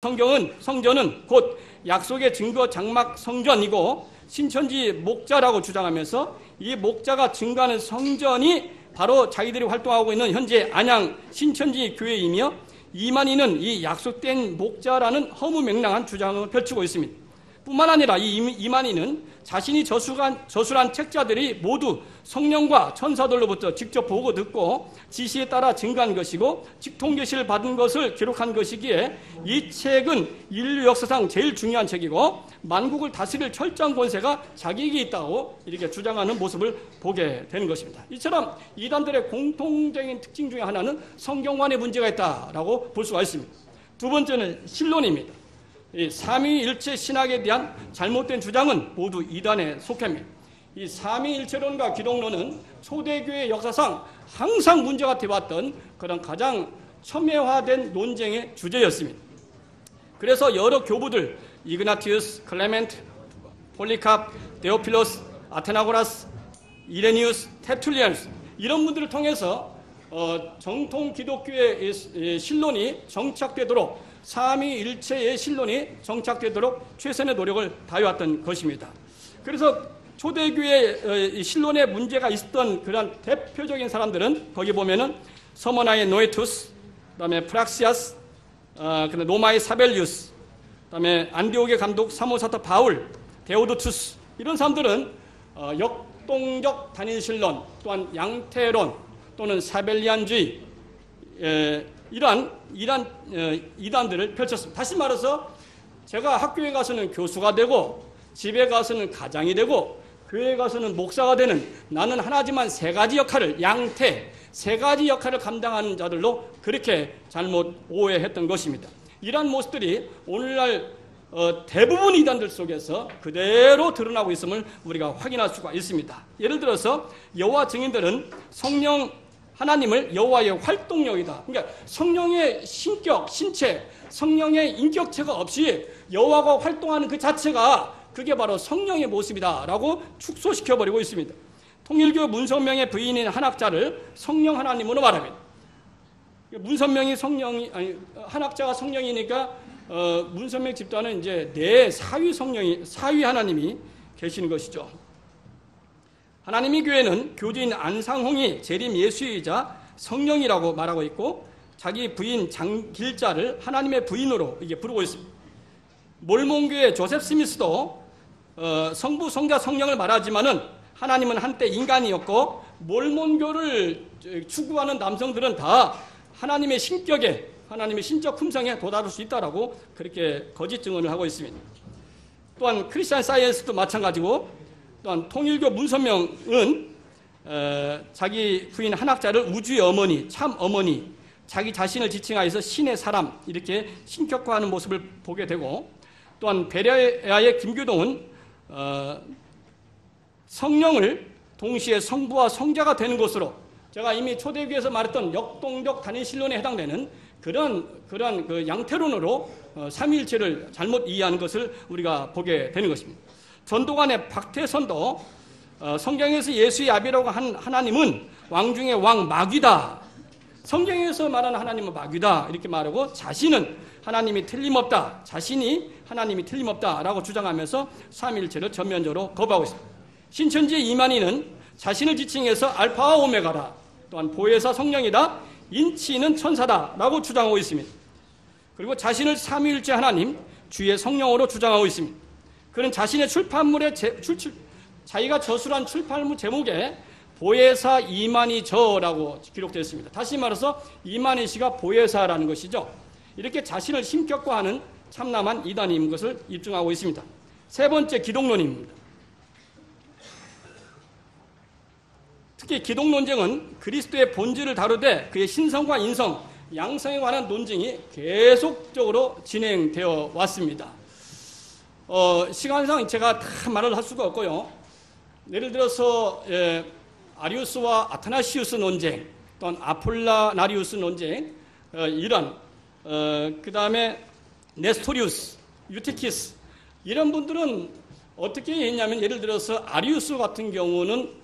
성전은 곧 약속의 증거 장막 성전이고 신천지 목자라고 주장하면서 이 목자가 증거하는 성전이 바로 자기들이 활동하고 있는 현재 안양 신천지 교회이며 이만희는 이 약속된 목자라는 허무맹랑한 주장을 펼치고 있습니다. 뿐만 아니라 이 이만희는 자신이 저술한 책자들이 모두 성령과 천사들로부터 직접 보고 듣고 지시에 따라 증거한 것이고 직통계시를 받은 것을 기록한 것이기에 이 책은 인류 역사상 제일 중요한 책이고 만국을 다스릴 철저한 권세가 자기에게 있다고 이렇게 주장하는 모습을 보게 되는 것입니다. 이처럼 이단들의 공통적인 특징 중에 하나는 성경관에 문제가 있다라고 볼 수가 있습니다. 두 번째는 신론입니다. 이 삼위일체 신학에 대한 잘못된 주장은 모두 이단에 속합니다. 이 삼위일체론과 기독론은 초대교회 역사상 항상 문제가 되어왔던 그런 가장 첨예화된 논쟁의 주제였습니다. 그래서 여러 교부들 이그나티우스, 클레멘트, 폴리캅, 데오필로스, 아테나고라스, 이레니우스, 테툴리안스 이런 분들을 통해서 정통 기독교의 신론이 정착되도록 삼위일체의 신론이 정착되도록 최선의 노력을 다해왔던 것입니다. 그래서 초대교회 신론에 문제가 있었던 그런 대표적인 사람들은 거기 보면은 서머나의 노에투스, 그다음에 프락시아스, 로마의 사벨리우스, 그다음에 안디옥의 감독 사모사터 바울, 데오도투스 이런 사람들은 역동적 단일신론 또한 양태론 또는 사벨리안주의 이러한 이단들을 펼쳤습니다. 다시 말해서 제가 학교에 가서는 교수가 되고 집에 가서는 가장이 되고 교회에 가서는 목사가 되는 나는 하나지만 세 가지 역할을 양태 세 가지 역할을 감당하는 자들로 그렇게 잘못 오해했던 것입니다. 이러한 모습들이 오늘날 대부분 이단들 속에서 그대로 드러나고 있음을 우리가 확인할 수가 있습니다. 예를 들어서 여호와 증인들은 성령 하나님을 여호와의 활동력이다. 그러니까 성령의 신격, 신체, 성령의 인격체가 없이 여호와가 활동하는 그 자체가 그게 바로 성령의 모습이다라고 축소시켜버리고 있습니다. 통일교 문선명의 부인인 한학자를 성령 하나님으로 말합니다. 문선명이 한학자가 성령이니까 문선명 집단은 이제 내 사위 하나님이 계시는 것이죠. 하나님의 교회는 교주인 안상홍이 재림 예수이자 성령이라고 말하고 있고 자기 부인 장길자를 하나님의 부인으로 이게 부르고 있습니다. 몰몬교의 조셉 스미스도 성부, 성자, 성령을 말하지만은 하나님은 한때 인간이었고 몰몬교를 추구하는 남성들은 다 하나님의 신격에 하나님의 신적 품성에 도달할 수 있다라고 그렇게 거짓 증언을 하고 있습니다. 또한 크리스찬 사이언스도 마찬가지고 또한 통일교 문선명은 자기 부인 한학자를 우주의 어머니, 참 어머니, 자기 자신을 지칭하여서 신의 사람 이렇게 신격화하는 모습을 보게 되고 또한 베레아의 김규동은 성령을 동시에 성부와 성자가 되는 것으로 제가 이미 초대교회에서 말했던 역동적 단일신론에 해당되는 그런 그 양태론으로 삼위일체를 잘못 이해하는 것을 우리가 보게 되는 것입니다. 전도관의 박태선도 성경에서 예수의 아비라고 한 하나님은 왕 중에 왕 마귀다. 성경에서 말하는 하나님은 마귀다 이렇게 말하고 자신은 하나님이 틀림없다. 자신이 하나님이 틀림없다라고 주장하면서 삼위일체를 전면적으로 거부하고 있습니다. 신천지의 이만희는 자신을 지칭해서 알파와 오메가다. 또한 보혜사 성령이다. 인치는 천사다라고 주장하고 있습니다. 그리고 자신을 삼위일체 하나님 주의 성령으로 주장하고 있습니다. 그는 자신의 출판물에 자기가 저술한 출판물 제목에 보혜사 이만희 저라고 기록되어 있습니다. 다시 말해서 이만희 씨가 보혜사라는 것이죠. 이렇게 자신을 신격화하는 참남한 이단인 것을 입증하고 있습니다. 세 번째 기독론입니다. 특히 기독논쟁은 그리스도의 본질을 다루되 그의 신성과 인성, 양성에 관한 논쟁이 계속적으로 진행되어 왔습니다. 시간상 제가 다 말을 할 수가 없고요. 예를 들어서 아리우스와 아타나시우스 논쟁, 또는 아폴라나리우스 논쟁, 그 다음에 네스토리우스, 유티키스 이런 분들은 어떻게 했냐면 예를 들어서 아리우스 같은 경우는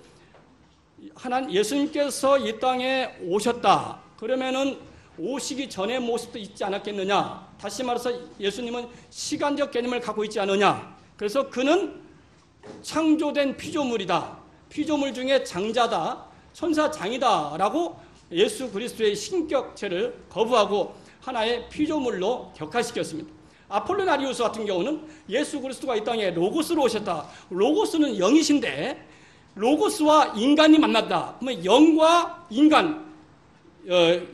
예수님께서 이 땅에 오셨다. 그러면은 오시기 전의 모습도 있지 않았겠느냐. 다시 말해서 예수님은 시간적 개념을 갖고 있지 않느냐. 그래서 그는 창조된 피조물이다. 피조물 중에 장자다. 천사장이다. 라고 예수 그리스도의 신격체를 거부하고 하나의 피조물로 격화시켰습니다. 아폴로나리우스 같은 경우는 예수 그리스도가 이 땅에 로고스로 오셨다. 로고스는 영이신데 로고스와 인간이 만났다. 그러면 영과 인간,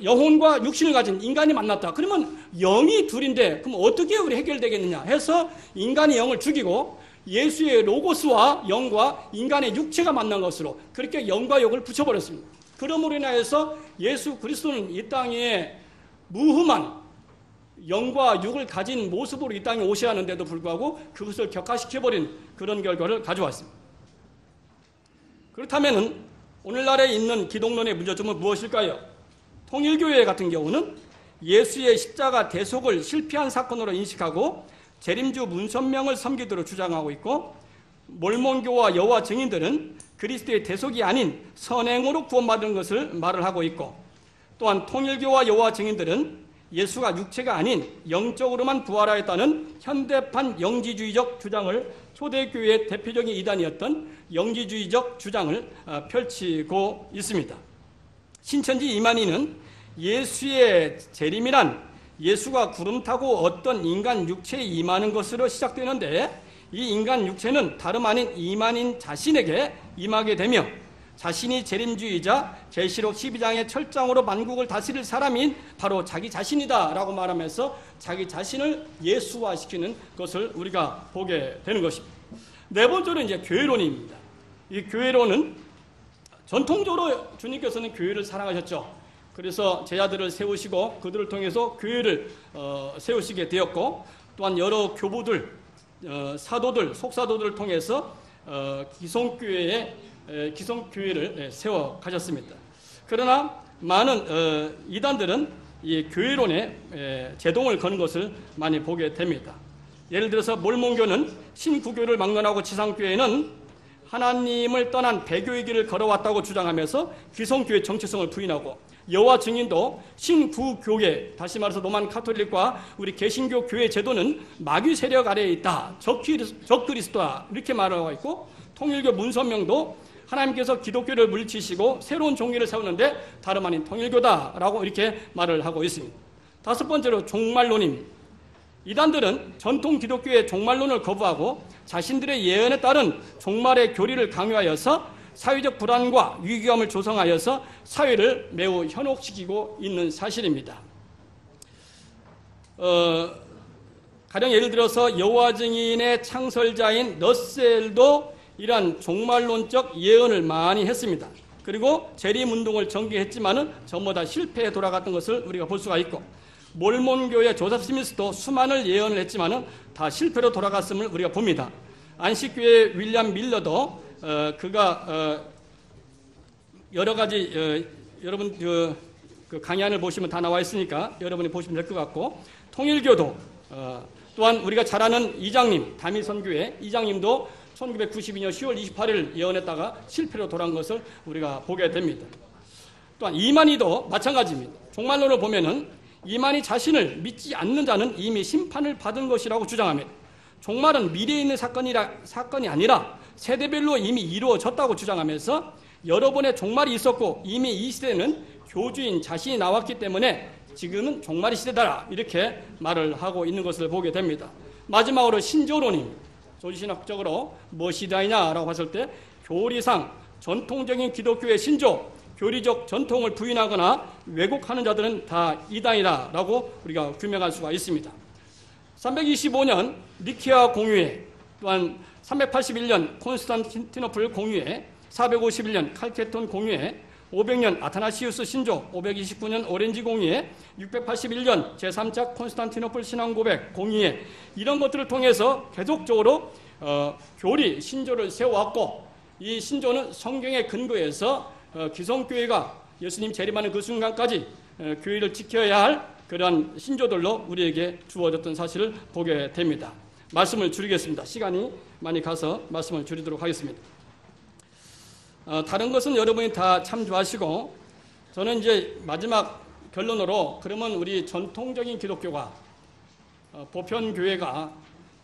영혼과 육신을 가진 인간이 만났다. 그러면 영이 둘인데 그럼 어떻게 우리 해결되겠느냐 해서 인간의 영을 죽이고 예수의 로고스와 영과 인간의 육체가 만난 것으로 그렇게 영과 육을 붙여버렸습니다. 그러므로 인하여서 예수 그리스도는 이 땅에 무흠한 영과 육을 가진 모습으로 이 땅에 오셔야 하는데도 불구하고 그것을 격화시켜버린 그런 결과를 가져왔습니다. 그렇다면 오늘날에 있는 기독론의 문제점은 무엇일까요? 통일교회 같은 경우는 예수의 십자가 대속을 실패한 사건으로 인식하고 재림주 문선명을 섬기도록 주장하고 있고, 몰몬교와 여호와 증인들은 그리스도의 대속이 아닌 선행으로 구원받은 것을 말을 하고 있고, 또한 통일교와 여호와 증인들은 예수가 육체가 아닌 영적으로만 부활하였다는 현대판 영지주의적 주장을, 초대교회의 대표적인 이단이었던 영지주의적 주장을 펼치고 있습니다. 신천지 이만희는 예수의 재림이란 예수가 구름 타고 어떤 인간 육체에 임하는 것으로 시작되는데, 이 인간 육체는 다름 아닌 이만희 자신에게 임하게 되며 자신이 재림주의자, 계시록 12장의 철장으로 만국을 다스릴 사람인 바로 자기 자신이다 라고 말하면서 자기 자신을 예수화시키는 것을 우리가 보게 되는 것입니다. 네 번째로 이제 교회론입니다. 이 교회론은 전통적으로 주님께서는 교회를 사랑하셨죠. 그래서 제자들을 세우시고 그들을 통해서 교회를 세우시게 되었고, 또한 여러 교부들, 사도들, 속사도들을 통해서 기성교회를 세워 가셨습니다. 그러나 많은 이단들은 이 교회론에 제동을 거는 것을 많이 보게 됩니다. 예를 들어서 몰몬교는 신구교를 막론하고 지상교회는 하나님을 떠난 배교의 길을 걸어왔다고 주장하면서 기성교회 정체성을 부인하고, 여호와 증인도 신구교회, 다시 말해서 로만 카톨릭과 우리 개신교 교회 제도는 마귀 세력 아래에 있다, 적그리스도다 이렇게 말하고 있고, 통일교 문선명도 하나님께서 기독교를 물리치시고 새로운 종교를 세우는데 다름 아닌 통일교다라고 이렇게 말을 하고 있습니다. 다섯 번째로 종말론입니다. 이단들은 전통 기독교의 종말론을 거부하고 자신들의 예언에 따른 종말의 교리를 강요하여서 사회적 불안과 위기감을 조성하여서 사회를 매우 현혹시키고 있는 사실입니다. 가령 예를 들어서 여호와 증인의 창설자인 러셀도 이러한 종말론적 예언을 많이 했습니다. 그리고 재림운동을 전개했지만은 전부 다 실패에 돌아갔던 것을 우리가 볼 수가 있고, 몰몬교의 조셉 스미스도 수많은 예언을 했지만은 다 실패로 돌아갔음을 우리가 봅니다. 안식교의 윌리엄 밀러도 그가 여러 가지 여러분 그 강의안을 보시면 다 나와 있으니까 여러분이 보시면 될 것 같고, 통일교도 또한 우리가 잘 아는 이장님, 다미선교회 이장님도 1992년 10월 28일 예언했다가 실패로 돌아간 것을 우리가 보게 됩니다. 또한 이만희도 마찬가지입니다. 종말론을 보면은 이만희 자신을 믿지 않는 자는 이미 심판을 받은 것이라고 주장합니다. 종말은 미래에 있는 사건이 아니라 세대별로 이미 이루어졌다고 주장하면서 여러 번의 종말이 있었고 이미 이 시대는 교주인 자신이 나왔기 때문에 지금은 종말의 시대다 이렇게 말을 하고 있는 것을 보게 됩니다. 마지막으로 신조론입니다. 조지신학적으로 무엇이다이냐라고 봤을 때 교리상 전통적인 기독교의 신조, 교리적 전통을 부인하거나 왜곡하는 자들은 다 이단이다라고 우리가 규명할 수가 있습니다. 325년 니케아 공유회, 또한 381년 콘스탄티노플 공유회, 451년 칼케톤 공유회, 500년 아타나시우스 신조, 529년 오렌지 공의회, 681년 제3차 콘스탄티노플 신앙고백 공의회, 이런 것들을 통해서 계속적으로 교리, 신조를 세워왔고, 이 신조는 성경에 근거해서 기성교회가 예수님 재림하는 그 순간까지 교회를 지켜야 할 그러한 신조들로 우리에게 주어졌던 사실을 보게 됩니다. 말씀을 줄이겠습니다. 시간이 많이 가서 말씀을 줄이도록 하겠습니다. 다른 것은 여러분이 다 참조하시고, 저는 이제 마지막 결론으로 그러면 우리 전통적인 기독교가 보편교회가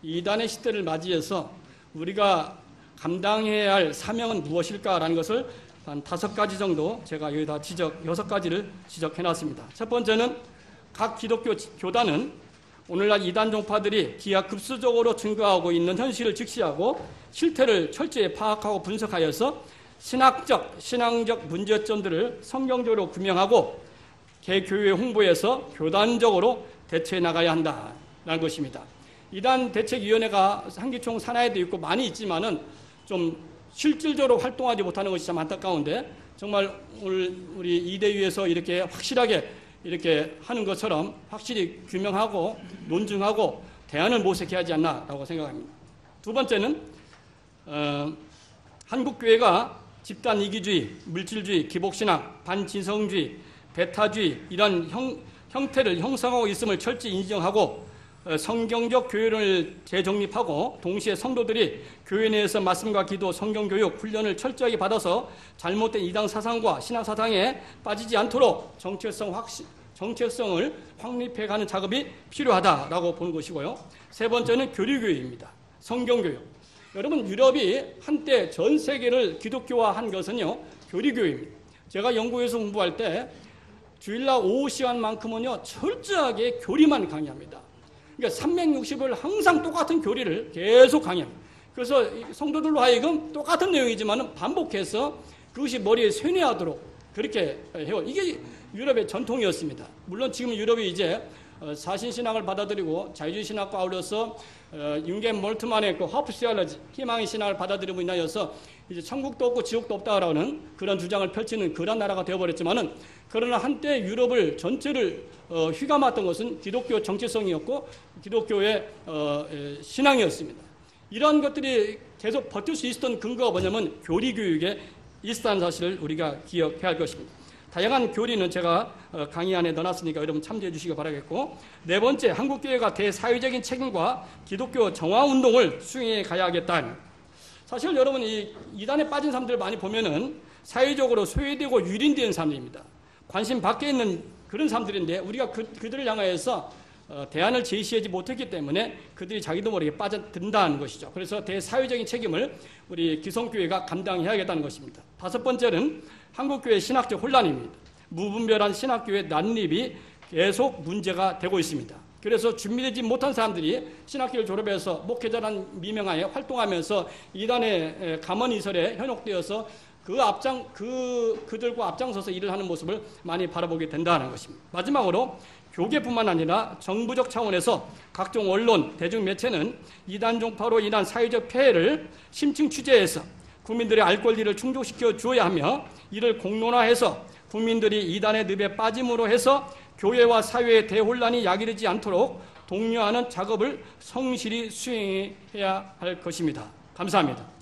이단의 시대를 맞이해서 우리가 감당해야 할 사명은 무엇일까라는 것을 한 5가지 정도 제가 여기다 6가지를 지적해놨습니다. 첫 번째는 각 기독교 교단은 오늘날 이단 종파들이 기하급수적으로 증가하고 있는 현실을 직시하고 실태를 철저히 파악하고 분석하여서 신앙적 문제점들을 성경적으로 규명하고 개교회 홍보에서 교단적으로 대처해 나가야 한다는 것입니다. 이단 대책위원회가 한기총 산하에도 있고 많이 있지만은 좀 실질적으로 활동하지 못하는 것이 참 안타까운데 정말 오늘 우리 이대위에서 이렇게 확실하게 이렇게 하는 것처럼 확실히 규명하고 논증하고 대안을 모색해야 하지 않나라고 생각합니다. 두 번째는 한국교회가 집단 이기주의, 물질주의, 기복신앙, 반진성주의, 배타주의 이런 형태를 형성하고 있음을 철저히 인정하고 성경적 교회론을 재정립하고 동시에 성도들이 교회 내에서 말씀과 기도, 성경교육, 훈련을 철저하게 받아서 잘못된 이단 사상과 신앙 사상에 빠지지 않도록 정체성을 확립해가는 작업이 필요하다라고 보는 것이고요. 세 번째는 교리교육입니다. 성경교육. 여러분 유럽이 한때 전 세계를 기독교화한 것은요. 교리교육입니다. 제가 영국에서 공부할 때 주일날 오후 시간만큼은요. 철저하게 교리만 강의합니다. 그러니까 360일 항상 똑같은 교리를 계속 강의합니다. 그래서 성도들로 하여금 똑같은 내용이지만 반복해서 그것이 머리에 쇠뇌하도록 그렇게 해요. 이게 유럽의 전통이었습니다. 물론 지금 유럽이 이제 사신신학을 받아들이고 자유주의 신학과 아울러서 융겐 몰트만의 그 허프 시알러지, 희망의 신학을 받아들이고 인하여서 이제 천국도 없고 지옥도 없다라는 그런 주장을 펼치는 그런 나라가 되어버렸지만은 그러나 한때 유럽을 전체를 휘감았던 것은 기독교 정체성이었고 기독교의 신앙이었습니다. 이런 것들이 계속 버틸 수 있었던 근거가 뭐냐면 교리교육에 있었다는 사실을 우리가 기억해야 할 것입니다. 다양한 교리는 제가 강의 안에 넣어놨으니까 여러분 참조해 주시기 바라겠고, 네 번째, 한국교회가 대사회적인 책임과 기독교 정화운동을 수행해 가야 하겠다. 사실 여러분 이 이단에 빠진 사람들을 많이 보면은 사회적으로 소외되고 유린된 사람들입니다. 관심 밖에 있는 그런 사람들인데 우리가 그들을 향하여서 대안을 제시하지 못했기 때문에 그들이 자기도 모르게 빠져든다는 것이죠. 그래서 대사회적인 책임을 우리 기성교회가 감당해야겠다는 것입니다. 다섯 번째는 한국교회 신학적 혼란입니다. 무분별한 신학교회 난립이 계속 문제가 되고 있습니다. 그래서 준비되지 못한 사람들이 신학교를 졸업해서 목회자라는 미명하에 활동하면서 이단의 가문이설에 현혹되어서 그들과 앞장서서 일을 하는 모습을 많이 바라보게 된다는 것입니다. 마지막으로 교계뿐만 아니라 정부적 차원에서 각종 언론, 대중매체는 이단 종파로 인한 사회적 폐해를 심층 취재해서 국민들의 알 권리를 충족시켜 주어야 하며 이를 공론화해서 국민들이 이단의 늪에 빠짐으로 해서 교회와 사회의 대혼란이 야기되지 않도록 독려하는 작업을 성실히 수행해야 할 것입니다. 감사합니다.